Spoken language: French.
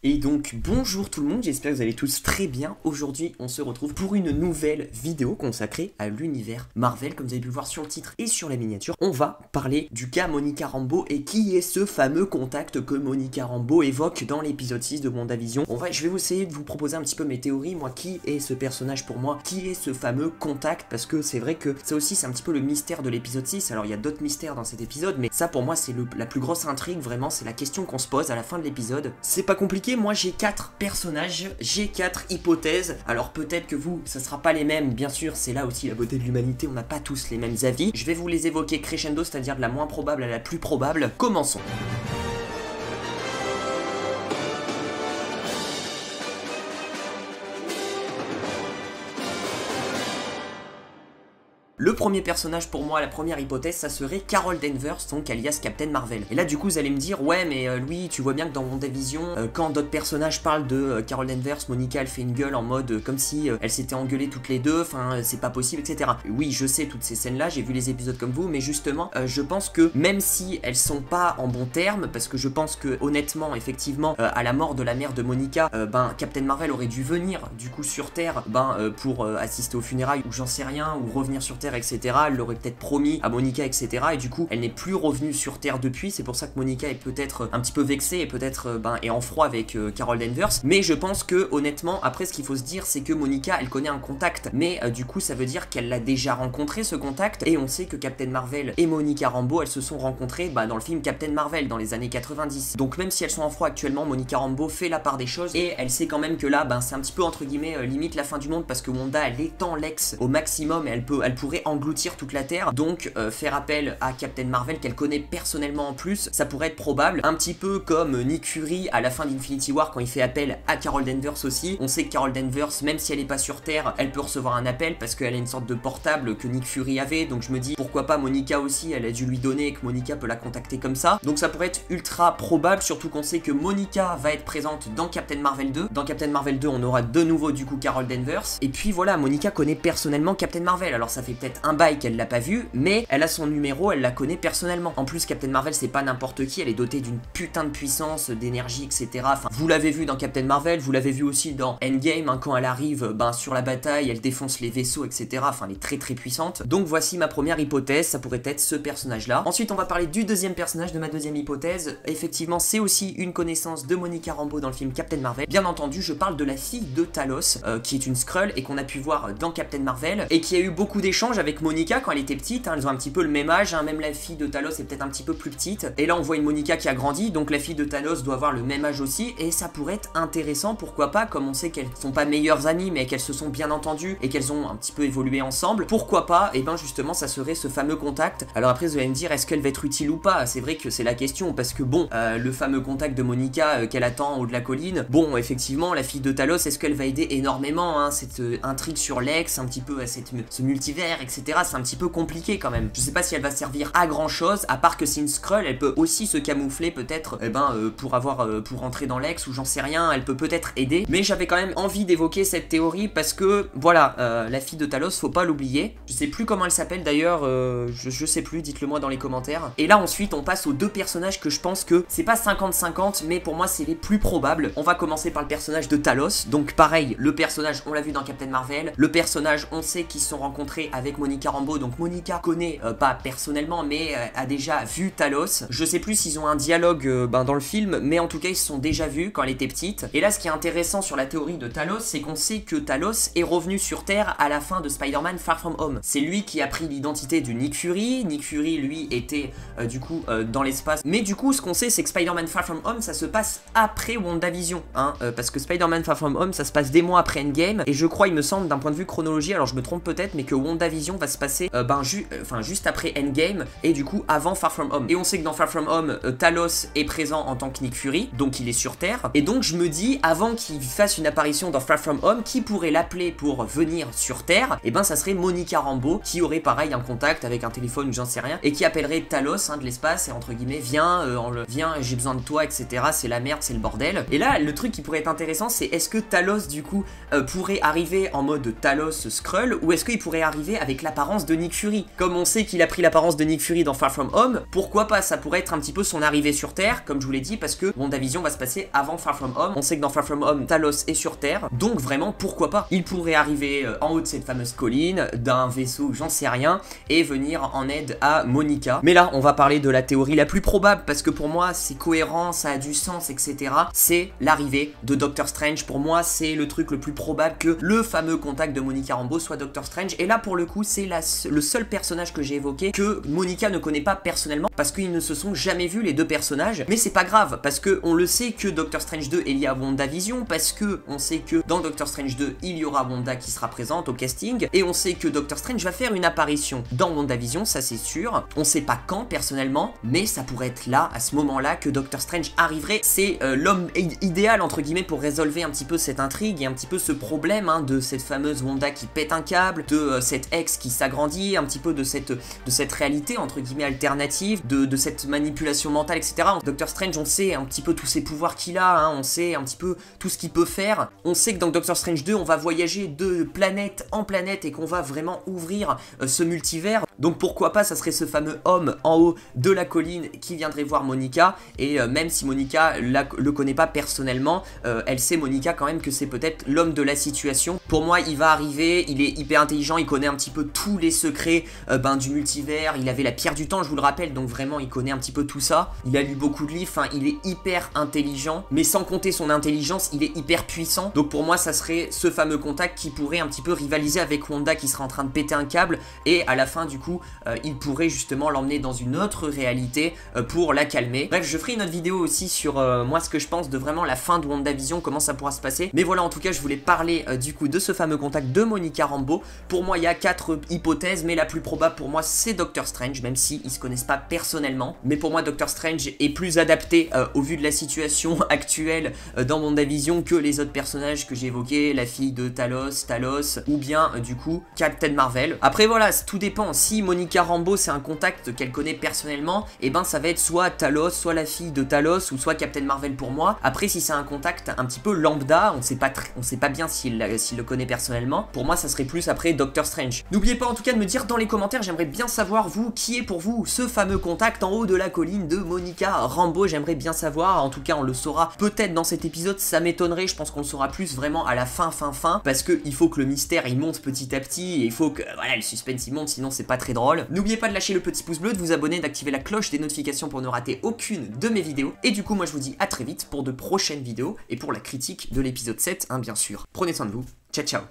Et donc bonjour tout le monde, j'espère que vous allez tous très bien. Aujourd'hui on se retrouve pour une nouvelle vidéo consacrée à l'univers Marvel. Comme vous avez pu le voir sur le titre et sur la miniature, on va parler du cas Monica Rambeau et qui est ce fameux contact que Monica Rambeau évoque dans l'épisode 6 de WandaVision. Je vais vous essayer de vous proposer un petit peu mes théories, moi qui est ce personnage pour moi, qui est ce fameux contact, parce que c'est vrai que ça aussi c'est un petit peu le mystère de l'épisode 6. Alors il y a d'autres mystères dans cet épisode, mais ça pour moi c'est la plus grosse intrigue, vraiment c'est la question qu'on se pose à la fin de l'épisode. C'est pas compliqué. Moi j'ai 4 personnages, j'ai 4 hypothèses, alors peut-être que vous, ça sera pas les mêmes, bien sûr, c'est là aussi la beauté de l'humanité, on n'a pas tous les mêmes avis. Je vais vous les évoquer crescendo, c'est-à-dire de la moins probable à la plus probable. Commençons. Le premier personnage pour moi, la première hypothèse, ça serait Carol Danvers, donc alias Captain Marvel. Et là du coup vous allez me dire, ouais mais lui, tu vois bien que dans WandaVision, quand d'autres personnages parlent de Carol Danvers, Monica elle fait une gueule en mode comme si elles s'étaient engueulées toutes les deux, enfin c'est pas possible, etc. Oui, je sais toutes ces scènes là, j'ai vu les épisodes comme vous, mais justement, je pense que même si elles sont pas en bons termes, parce que je pense que honnêtement, effectivement, à la mort de la mère de Monica, Captain Marvel aurait dû venir du coup sur Terre, pour assister aux funérailles, ou j'en sais rien, ou revenir sur Terre, etc. Elle l'aurait peut-être promis à Monica, etc. Et du coup, elle n'est plus revenue sur Terre depuis. C'est pour ça que Monica est peut-être un petit peu vexée et peut-être est en froid avec Carol Danvers. Mais je pense que honnêtement, après ce qu'il faut se dire, c'est que Monica, elle connaît un contact. Mais du coup, ça veut dire qu'elle l'a déjà rencontré ce contact. Et on sait que Captain Marvel et Monica Rambeau, elles se sont rencontrées dans le film Captain Marvel dans les années 90. Donc même si elles sont en froid actuellement, Monica Rambeau fait la part des choses et elle sait quand même que là, c'est un petit peu entre guillemets limite la fin du monde parce que Wanda, elle étend Lex au maximum et elle pourrait engloutir toute la Terre, donc faire appel à Captain Marvel qu'elle connaît personnellement en plus, ça pourrait être probable, un petit peu comme Nick Fury à la fin d'Infinity War quand il fait appel à Carol Danvers aussi. On sait que Carol Danvers, même si elle est pas sur Terre, elle peut recevoir un appel parce qu'elle a une sorte de portable que Nick Fury avait, donc je me dis pourquoi pas Monica aussi, elle a dû lui donner et que Monica peut la contacter comme ça, donc ça pourrait être ultra probable, surtout qu'on sait que Monica va être présente dans Captain Marvel 2. Dans Captain Marvel 2 on aura de nouveau du coup Carol Danvers, et puis voilà, Monica connaît personnellement Captain Marvel, alors ça fait peut-être un bail qu'elle l'a pas vu, mais elle a son numéro, elle la connaît personnellement. En plus, Captain Marvel, c'est pas n'importe qui, elle est dotée d'une putain de puissance, d'énergie, etc. Enfin, vous l'avez vu dans Captain Marvel, vous l'avez vu aussi dans Endgame, quand elle arrive sur la bataille, elle défonce les vaisseaux, etc. Enfin, elle est très très puissante. Donc voici ma première hypothèse, ça pourrait être ce personnage-là. Ensuite, on va parler du deuxième personnage de ma deuxième hypothèse. Effectivement, c'est aussi une connaissance de Monica Rambeau dans le film Captain Marvel. Bien entendu, je parle de la fille de Talos, qui est une Skrull et qu'on a pu voir dans Captain Marvel, et qui a eu beaucoup d'échanges avec Monica quand elle était petite, elles ont un petit peu le même âge, même la fille de Talos est peut-être un petit peu plus petite, et là on voit une Monica qui a grandi, donc la fille de Talos doit avoir le même âge aussi, et ça pourrait être intéressant, pourquoi pas, comme on sait qu'elles sont pas meilleures amies, mais qu'elles se sont bien entendues, et qu'elles ont un petit peu évolué ensemble, pourquoi pas, et justement ça serait ce fameux contact. Alors après vous allez me dire, est-ce qu'elle va être utile ou pas? C'est vrai que c'est la question, parce que bon, le fameux contact de Monica qu'elle attend au haut de la colline, bon effectivement, la fille de Talos, est-ce qu'elle va aider énormément, cette intrigue sur Lex, un petit peu à ce multivers, etc. C'est un petit peu compliqué quand même. Je sais pas si elle va servir à grand chose, à part que c'est une Skrull, elle peut aussi se camoufler peut-être pour entrer dans Lex, ou j'en sais rien, elle peut peut-être aider, mais j'avais quand même envie d'évoquer cette théorie parce que voilà, la fille de Talos, faut pas l'oublier, je sais plus comment elle s'appelle d'ailleurs, je sais plus, dites-le moi dans les commentaires. Et là ensuite on passe aux deux personnages que je pense que c'est pas 50-50, mais pour moi c'est les plus probables. On va commencer par le personnage de Talos, donc pareil, le personnage on l'a vu dans Captain Marvel, le personnage on sait qu'ils se sont rencontrés avec Monica Rambeau, donc Monica connaît, pas personnellement, mais a déjà vu Talos. Je sais plus s'ils ont un dialogue dans le film, mais en tout cas ils se sont déjà vus quand elle était petite. Et là ce qui est intéressant sur la théorie de Talos, c'est qu'on sait que Talos est revenu sur Terre à la fin de Spider-Man Far From Home. C'est lui qui a pris l'identité du Nick Fury. Nick Fury lui était du coup dans l'espace, mais du coup ce qu'on sait c'est que Spider-Man Far From Home ça se passe après WandaVision, parce que Spider-Man Far From Home ça se passe des mois après Endgame, et je crois, il me semble d'un point de vue chronologie, alors je me trompe peut-être, mais que WandaVision va se passer juste après Endgame et du coup avant Far From Home. Et on sait que dans Far From Home, Talos est présent en tant que Nick Fury, donc il est sur Terre, et donc je me dis, avant qu'il fasse une apparition dans Far From Home, qui pourrait l'appeler pour venir sur Terre? Et ça serait Monica Rambeau, qui aurait pareil un contact avec un téléphone ou j'en sais rien, et qui appellerait Talos de l'espace, et entre guillemets, viens, j'ai besoin de toi, etc. C'est la merde, c'est le bordel. Et là, le truc qui pourrait être intéressant, c'est est-ce que Talos du coup pourrait arriver en mode Talos Skrull, ou est-ce qu'il pourrait arriver avec avec l'apparence de Nick Fury. Comme on sait qu'il a pris l'apparence de Nick Fury dans Far From Home, pourquoi pas, ça pourrait être un petit peu son arrivée sur Terre, comme je vous l'ai dit, parce que WandaVision va se passer avant Far From Home. On sait que dans Far From Home, Talos est sur Terre, donc vraiment, pourquoi pas. Il pourrait arriver en haut de cette fameuse colline, d'un vaisseau, j'en sais rien, et venir en aide à Monica. Mais là, on va parler de la théorie la plus probable, parce que pour moi, c'est cohérent, ça a du sens, etc. C'est l'arrivée de Doctor Strange. Pour moi, c'est le truc le plus probable que le fameux contact de Monica Rambeau soit Doctor Strange. Et là, pour le coup, c'est le seul personnage que j'ai évoqué que Monica ne connaît pas personnellement, parce qu'ils ne se sont jamais vus les deux personnages. Mais c'est pas grave, parce que on le sait que Doctor Strange 2 est lié à WandaVision, parce que on sait que dans Doctor Strange 2, il y aura Wanda qui sera présente au casting, et on sait que Doctor Strange va faire une apparition dans WandaVision, ça c'est sûr. On sait pas quand personnellement, mais ça pourrait être là, à ce moment-là, que Doctor Strange arriverait. C'est l'homme idéal entre guillemets pour résolver un petit peu cette intrigue et un petit peu ce problème hein, de cette fameuse Wanda qui pète un câble, de cette ex qui s'agrandit, un petit peu de cette réalité entre guillemets alternative, de cette manipulation mentale, etc. Doctor Strange, on sait un petit peu tous ses pouvoirs qu'il a, hein, on sait un petit peu tout ce qu'il peut faire. On sait que dans Doctor Strange 2, on va voyager de planète en planète et qu'on va vraiment ouvrir ce multivers. Donc pourquoi pas, ça serait ce fameux homme en haut de la colline qui viendrait voir Monica, et même si Monica le connaît pas personnellement, elle sait Monica quand même que c'est peut-être l'homme de la situation. Pour moi, il va arriver, il est hyper intelligent, il connaît un petit peu tous les secrets du multivers, il avait la pierre du temps, je vous le rappelle, donc vraiment il connaît un petit peu tout ça. Il a lu beaucoup de livres, enfin il est hyper intelligent, mais sans compter son intelligence, il est hyper puissant. Donc pour moi, ça serait ce fameux contact qui pourrait un petit peu rivaliser avec Wanda qui sera en train de péter un câble, et à la fin du coup, il pourrait justement l'emmener dans une autre réalité pour la calmer. Bref, je ferai une autre vidéo aussi sur moi ce que je pense de vraiment la fin de WandaVision, comment ça pourra se passer. Mais voilà, en tout cas, je voulais parler du coup de ce fameux contact de Monica Rambeau. Pour moi, il y a 4 hypothèses, mais la plus probable pour moi, c'est Doctor Strange, même s'ils se connaissent pas personnellement. Mais pour moi, Doctor Strange est plus adapté au vu de la situation actuelle dans WandaVision que les autres personnages que j'ai évoqués, la fille de Talos, ou bien du coup Captain Marvel. Après voilà, tout dépend. Si Monica Rambeau c'est un contact qu'elle connaît personnellement, et ben ça va être soit Talos, soit la fille de Talos, ou soit Captain Marvel pour moi. Après, si c'est un contact un petit peu lambda, on sait pas bien s'il le connaît personnellement, pour moi ça serait plus après Doctor Strange. N'oubliez pas en tout cas de me dire dans les commentaires, j'aimerais bien savoir vous, qui est pour vous ce fameux contact en haut de la colline de Monica Rambeau. J'aimerais bien savoir, en tout cas on le saura peut-être dans cet épisode, ça m'étonnerait, je pense qu'on le saura plus vraiment à la fin, parce que il faut que le mystère il monte petit à petit, et il faut que voilà, le suspense il monte, sinon c'est pas très drôle. N'oubliez pas de lâcher le petit pouce bleu, de vous abonner, d'activer la cloche des notifications pour ne rater aucune de mes vidéos, et du coup moi je vous dis à très vite pour de prochaines vidéos, et pour la critique de l'épisode 7, hein, bien sûr. Prenez soin de vous, ciao ciao.